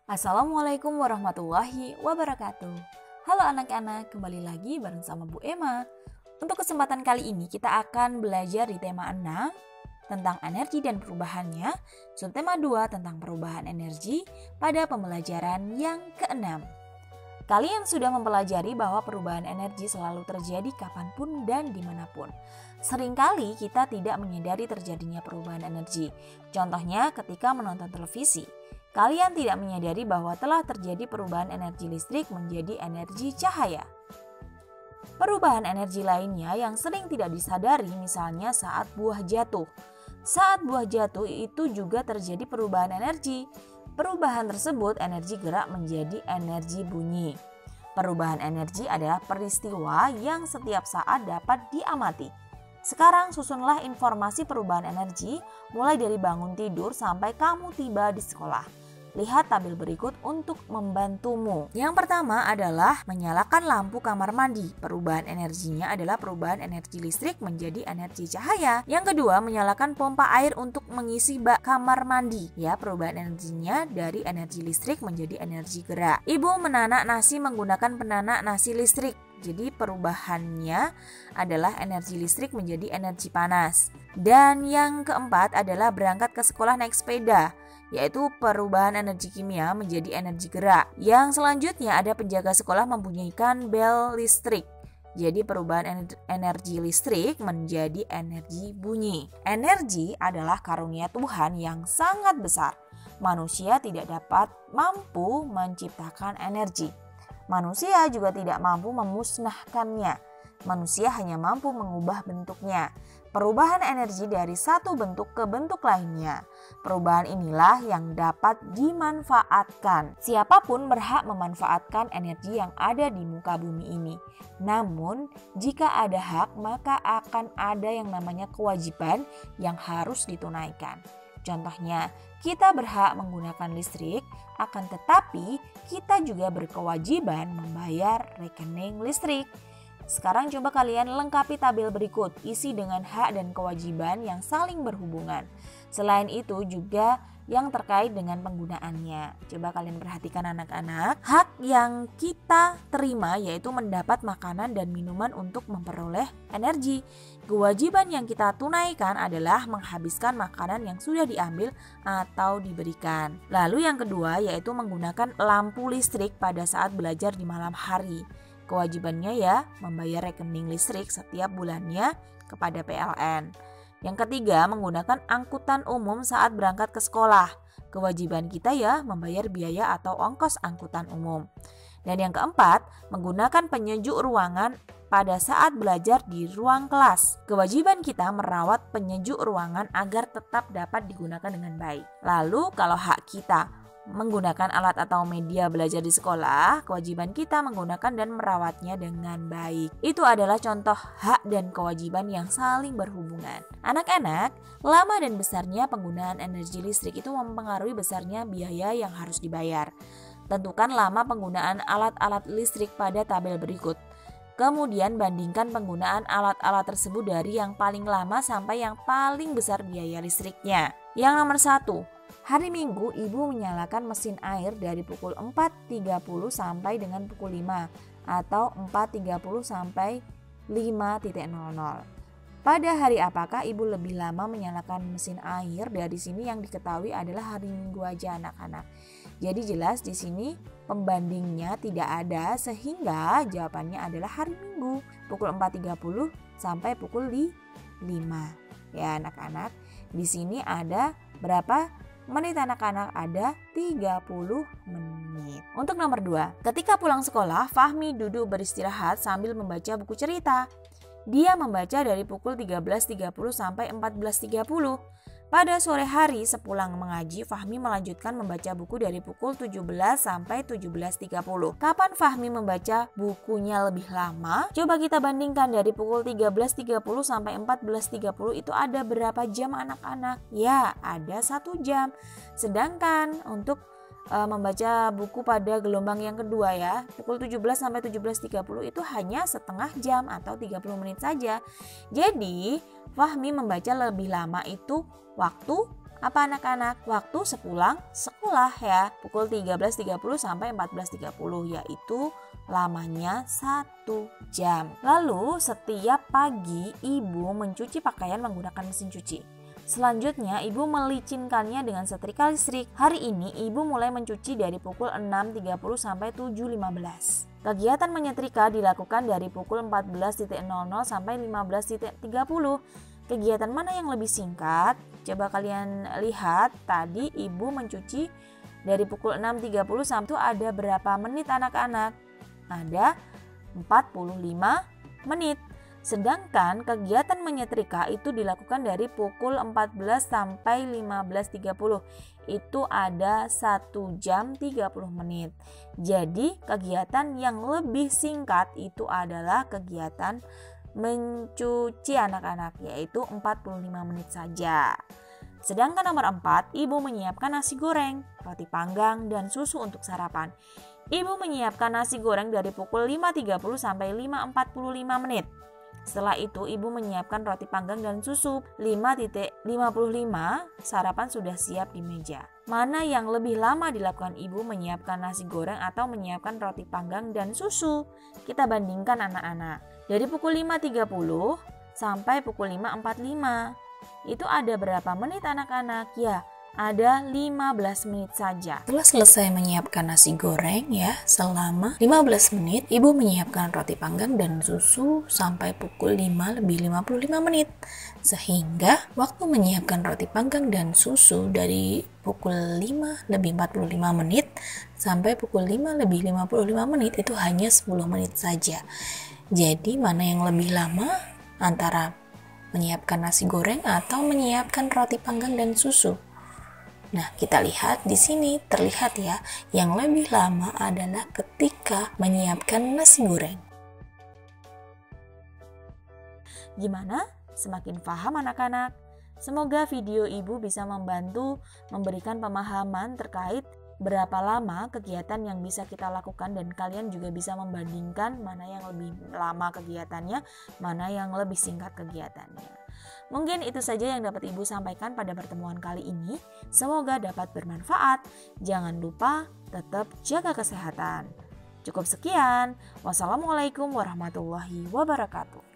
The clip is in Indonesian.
Assalamualaikum warahmatullahi wabarakatuh. Halo anak-anak, kembali lagi bareng sama Bu Emma. Untuk kesempatan kali ini kita akan belajar di tema 6 tentang energi dan perubahannya, subtema 2 tentang perubahan energi pada pembelajaran yang ke-6. Kalian sudah mempelajari bahwa perubahan energi selalu terjadi kapanpun dan dimanapun. Seringkali kita tidak menyadari terjadinya perubahan energi. Contohnya ketika menonton televisi. Kalian tidak menyadari bahwa telah terjadi perubahan energi listrik menjadi energi cahaya. Perubahan energi lainnya yang sering tidak disadari misalnya saat buah jatuh. Saat buah jatuh itu juga terjadi perubahan energi. Perubahan tersebut energi gerak menjadi energi bunyi. Perubahan energi adalah peristiwa yang setiap saat dapat diamati. Sekarang susunlah informasi perubahan energi mulai dari bangun tidur sampai kamu tiba di sekolah. Lihat tabel berikut untuk membantumu. Yang pertama adalah menyalakan lampu kamar mandi. Perubahan energinya adalah perubahan energi listrik menjadi energi cahaya. Yang kedua, menyalakan pompa air untuk mengisi bak kamar mandi. Ya, perubahan energinya dari energi listrik menjadi energi gerak. Ibu menanak nasi menggunakan penanak nasi listrik. Jadi perubahannya adalah energi listrik menjadi energi panas. Dan yang keempat adalah berangkat ke sekolah naik sepeda, yaitu perubahan energi kimia menjadi energi gerak. Yang selanjutnya ada penjaga sekolah membunyikan bel listrik. Jadi perubahan energi listrik menjadi energi bunyi. Energi adalah karunia Tuhan yang sangat besar. Manusia tidak dapat mampu menciptakan energi. Manusia juga tidak mampu memusnahkannya. Manusia hanya mampu mengubah bentuknya. Perubahan energi dari satu bentuk ke bentuk lainnya. Perubahan inilah yang dapat dimanfaatkan. Siapapun berhak memanfaatkan energi yang ada di muka bumi ini. Namun, jika ada hak, maka akan ada yang namanya kewajiban yang harus ditunaikan. Contohnya, kita berhak menggunakan listrik, akan tetapi kita juga berkewajiban membayar rekening listrik. Sekarang coba kalian lengkapi tabel berikut, isi dengan hak dan kewajiban yang saling berhubungan. Selain itu juga yang terkait dengan penggunaannya. Coba kalian perhatikan anak-anak. Hak yang kita terima yaitu mendapat makanan dan minuman untuk memperoleh energi. Kewajiban yang kita tunaikan adalah menghabiskan makanan yang sudah diambil atau diberikan. Lalu yang kedua yaitu menggunakan lampu listrik pada saat belajar di malam hari. Kewajibannya ya membayar rekening listrik setiap bulannya kepada PLN. Yang ketiga, menggunakan angkutan umum saat berangkat ke sekolah. Kewajiban kita ya membayar biaya atau ongkos angkutan umum. Dan yang keempat, menggunakan penyejuk ruangan pada saat belajar di ruang kelas. Kewajiban kita merawat penyejuk ruangan agar tetap dapat digunakan dengan baik. Lalu kalau hak kita menggunakan alat atau media belajar di sekolah, kewajiban kita menggunakan dan merawatnya dengan baik. Itu adalah contoh hak dan kewajiban yang saling berhubungan. Anak-anak, lama dan besarnya penggunaan energi listrik itu mempengaruhi besarnya biaya yang harus dibayar. Tentukan lama penggunaan alat-alat listrik pada tabel berikut. Kemudian bandingkan penggunaan alat-alat tersebut dari yang paling lama sampai yang paling besar biaya listriknya. Yang nomor 1, hari Minggu ibu menyalakan mesin air dari pukul 4.30 sampai dengan pukul 5 atau 4.30 sampai 5.00. Pada hari apakah ibu lebih lama menyalakan mesin air? Dari sini yang diketahui adalah hari Minggu aja anak-anak. Jadi jelas di sini pembandingnya tidak ada sehingga jawabannya adalah hari Minggu pukul 4.30 sampai pukul 5. Ya anak-anak, di sini ada berapa menit anak-anak? Ada 30 menit. Untuk nomor 2, ketika pulang sekolah, Fahmi duduk beristirahat sambil membaca buku cerita. Dia membaca dari pukul 13.30 sampai 14.30. Pada sore hari sepulang mengaji, Fahmi melanjutkan membaca buku dari pukul 17 sampai 17.30. Kapan Fahmi membaca bukunya lebih lama? Coba kita bandingkan dari pukul 13.30 sampai 14.30 itu ada berapa jam anak-anak? Ya, ada 1 jam. Sedangkan untuk membaca buku pada gelombang yang kedua ya, pukul 17 sampai 17.30 itu hanya setengah jam atau 30 menit saja. Jadi Fahmi membaca lebih lama itu waktu Apa anak-anak? Waktu sepulang sekolah ya, pukul 13.30 sampai 14.30, yaitu lamanya 1 jam. Lalu setiap pagi ibu mencuci pakaian menggunakan mesin cuci. Selanjutnya ibu melicinkannya dengan setrika listrik. Hari ini ibu mulai mencuci dari pukul 6.30 sampai 7.15. Kegiatan menyetrika dilakukan dari pukul 14.00 sampai 15.30. Kegiatan mana yang lebih singkat? Coba kalian lihat, tadi ibu mencuci dari pukul 6.30 sampai ada berapa menit anak-anak? Ada 45 menit. Sedangkan kegiatan menyetrika itu dilakukan dari pukul 14 sampai 15.30. Itu ada 1 jam 30 menit. Jadi kegiatan yang lebih singkat itu adalah kegiatan mencuci anak-anak, yaitu 45 menit saja. Sedangkan nomor 4, ibu menyiapkan nasi goreng, roti panggang, dan susu untuk sarapan. Ibu menyiapkan nasi goreng dari pukul 5.30 sampai 5.45 menit. Setelah itu ibu menyiapkan roti panggang dan susu. 5.55 sarapan sudah siap di meja. Mana yang lebih lama dilakukan ibu, menyiapkan nasi goreng atau menyiapkan roti panggang dan susu? Kita bandingkan anak-anak. Dari pukul 5.30 sampai pukul 5.45. Itu ada berapa menit anak-anak? Ya, ada 15 menit saja. Setelah selesai menyiapkan nasi goreng ya, selama 15 menit ibu menyiapkan roti panggang dan susu sampai pukul 5:55 menit. Sehingga waktu menyiapkan roti panggang dan susu dari pukul 5:45 menit sampai pukul 5:55 menit itu hanya 10 menit saja. Jadi mana yang lebih lama antara menyiapkan nasi goreng atau menyiapkan roti panggang dan susu? Nah, kita lihat di sini terlihat ya, yang lebih lama adalah ketika menyiapkan nasi goreng. Gimana? Semakin paham anak-anak? Semoga video ibu bisa membantu memberikan pemahaman terkait berapa lama kegiatan yang bisa kita lakukan, dan kalian juga bisa membandingkan mana yang lebih lama kegiatannya, mana yang lebih singkat kegiatannya. Mungkin itu saja yang dapat ibu sampaikan pada pertemuan kali ini. Semoga dapat bermanfaat. Jangan lupa tetap jaga kesehatan. Cukup sekian. Wassalamualaikum warahmatullahi wabarakatuh.